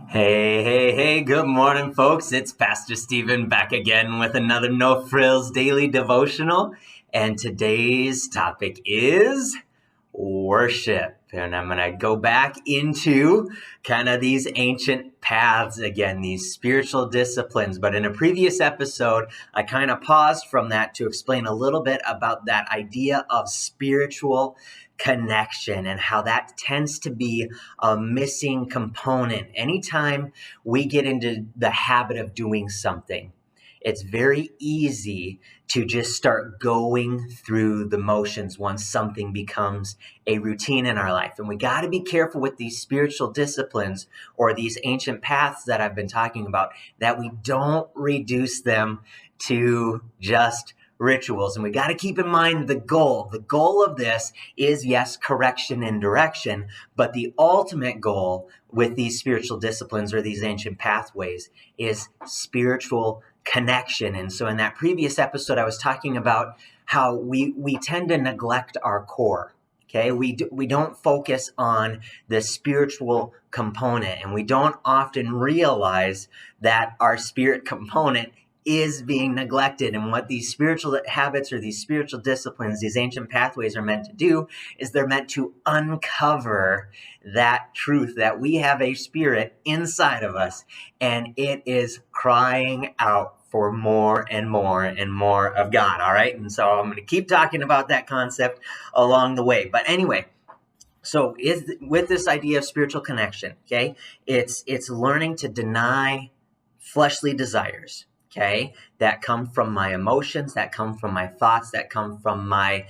Hey, good morning, folks. It's Pastor Stephen back again with another No Frills Daily Devotional. And today's topic is worship. And I'm going to go back into kind of these ancient paths again, these spiritual disciplines. But in a previous episode, I kind of paused from that to explain a little bit about that idea of spiritual connection and how that tends to be a missing component. Anytime we get into the habit of doing something, it's very easy to just start going through the motions once something becomes a routine in our life. And we got to be careful with these spiritual disciplines or these ancient paths that I've been talking about, that we don't reduce them to just rituals. And we got to keep in mind the goal. The goal of this is, yes, correction and direction, but the ultimate goal with these spiritual disciplines or these ancient pathways is spiritual connection. And so in that previous episode, I was talking about how we tend to neglect our core. Okay, we don't focus on the spiritual component, and we don't often realize that our spirit component is being neglected. And what these spiritual habits or these spiritual disciplines, these ancient pathways are meant to do is they're meant to uncover that truth that we have a spirit inside of us, and it is crying out for more and more and more of God. All right. And so I'm going to keep talking about that concept along the way. But anyway, so with this idea of spiritual connection, okay, it's learning to deny fleshly desires, okay, that come from my emotions, that come from my thoughts, that come from my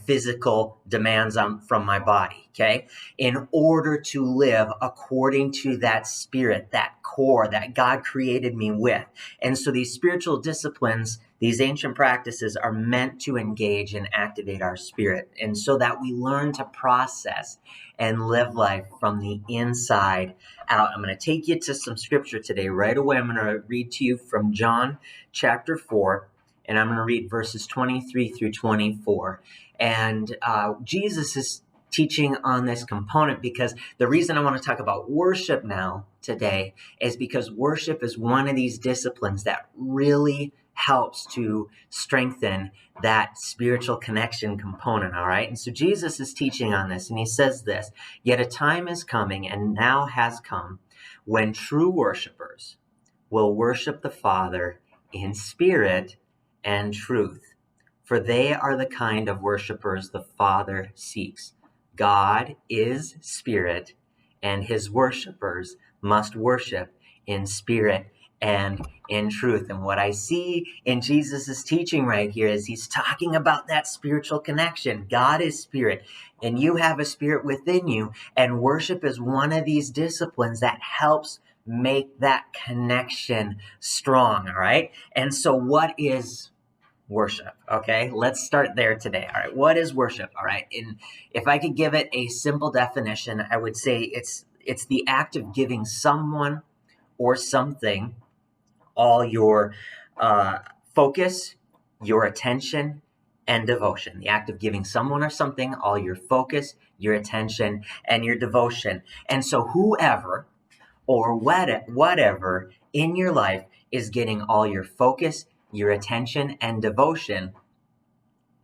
physical demands from my body, okay, in order to live according to that spirit, that core that God created me with. And so these spiritual disciplines, these ancient practices are meant to engage and activate our spirit, and so that we learn to process and live life from the inside out. I'm going to take you to some scripture today. Right away, I'm going to read to you from John chapter 4, and I'm going to read verses 23 through 24. And Jesus is teaching on this component, because the reason I want to talk about worship now today is because worship is one of these disciplines that really helps to strengthen that spiritual connection component, all right? And so Jesus is teaching on this, and he says this: "Yet a time is coming, and now has come, when true worshipers will worship the Father in spirit and truth. For they are the kind of worshipers the Father seeks. God is spirit, and his worshipers must worship in spirit and in truth." And what I see in Jesus' teaching right here is he's talking about that spiritual connection. God is spirit, and you have a spirit within you, and worship is one of these disciplines that helps make that connection strong, all right? And so what is worship? Okay, let's start there today. All right, what is worship? All right, and if I could give it a simple definition, I would say it's the act of giving someone or something all your focus, your attention, and devotion. The act of giving someone or something all your focus, your attention, and your devotion. And so whoever or whatever in your life is getting all your focus, your attention, and devotion,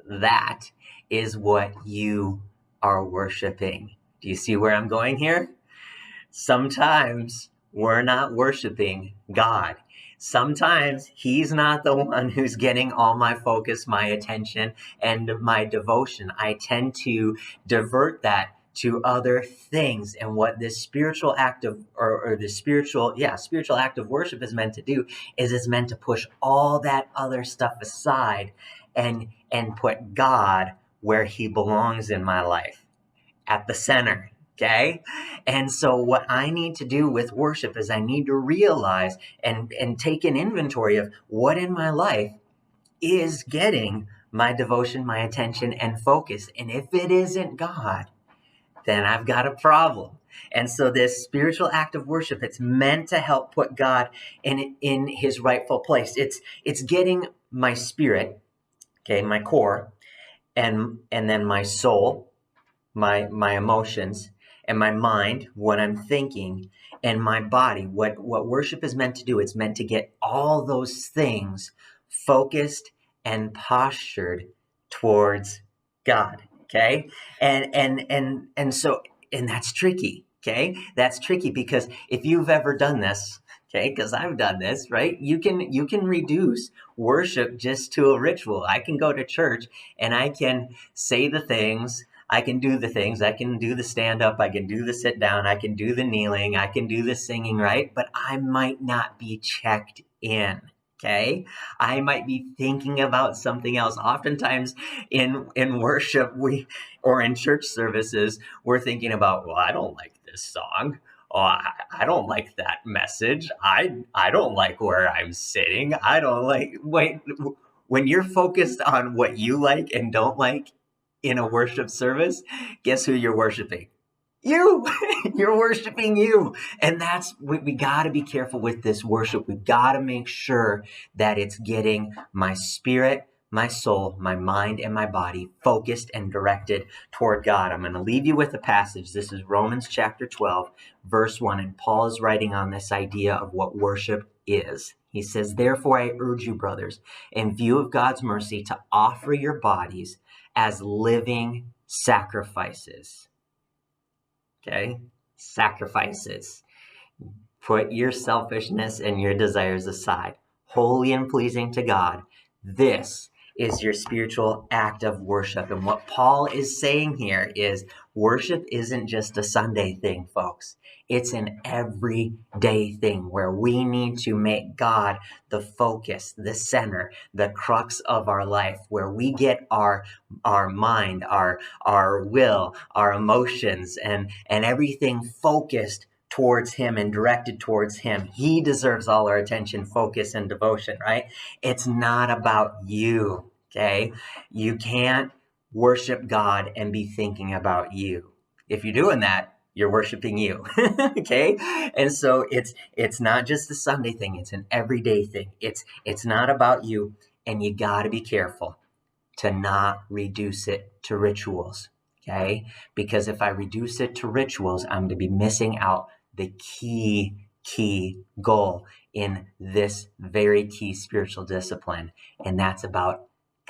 that is what you are worshiping. Do you see where I'm going here? Sometimes we're not worshiping God. Sometimes he's not the one who's getting all my focus, my attention, and my devotion. I tend to divert that to other things. And what this spiritual act of, or the spiritual act of worship is meant to do is it's meant to push all that other stuff aside and put God where he belongs in my life, at the center. Okay. And so what I need to do with worship is I need to realize and take an inventory of what in my life is getting my devotion, my attention, and focus. And if it isn't God, then I've got a problem. And so this spiritual act of worship, it's meant to help put God in his rightful place. It's getting my spirit, okay, my core, and then my soul, my emotions, and my mind, what I'm thinking, and my body. What worship is meant to do, it's meant to get all those things focused and postured towards God. Okay. And that's tricky. Okay. That's tricky because if you've ever done this, okay, because I've done this, right? You can reduce worship just to a ritual. I can go to church and I can say the things, I can do the things, I can do the stand up, I can do the sit down, I can do the kneeling, I can do the singing, right? But I might not be checked in. Okay, I might be thinking about something else. Oftentimes in worship, or in church services, we're thinking about, well, I don't like this song. Oh, I don't like that message. I don't like where I'm sitting. I don't like, wait, when you're focused on what you like and don't like in a worship service, guess who you're worshiping? You. You're worshiping you. And that's, we got to be careful with this worship. We've got to make sure that it's getting my spirit, my soul, my mind, and my body focused and directed toward God. I'm going to leave you with a passage. This is Romans chapter 12, verse 1. And Paul is writing on this idea of what worship is. He says, "Therefore I urge you, brothers, in view of God's mercy, to offer your bodies as living sacrifices." Okay? Sacrifices. Put your selfishness and your desires aside. Holy and pleasing to God. This is your spiritual act of worship. And what Paul is saying here is worship isn't just a Sunday thing, folks. It's an everyday thing where we need to make God the focus, the center, the crux of our life, where we get our mind, our will, our emotions, and everything focused towards him and directed towards him. He deserves all our attention, focus, and devotion, right? It's not about you, okay? You can't worship God and be thinking about you. If you're doing that, you're worshiping you, okay? And so it's not just a Sunday thing, it's an everyday thing. It's not about you, and you got to be careful to not reduce it to rituals, okay? Because if I reduce it to rituals, I'm going to be missing out the key goal in this very key spiritual discipline, and that's about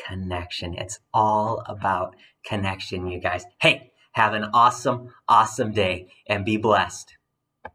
connection. It's all about connection, you guys. Hey, have an awesome day and be blessed.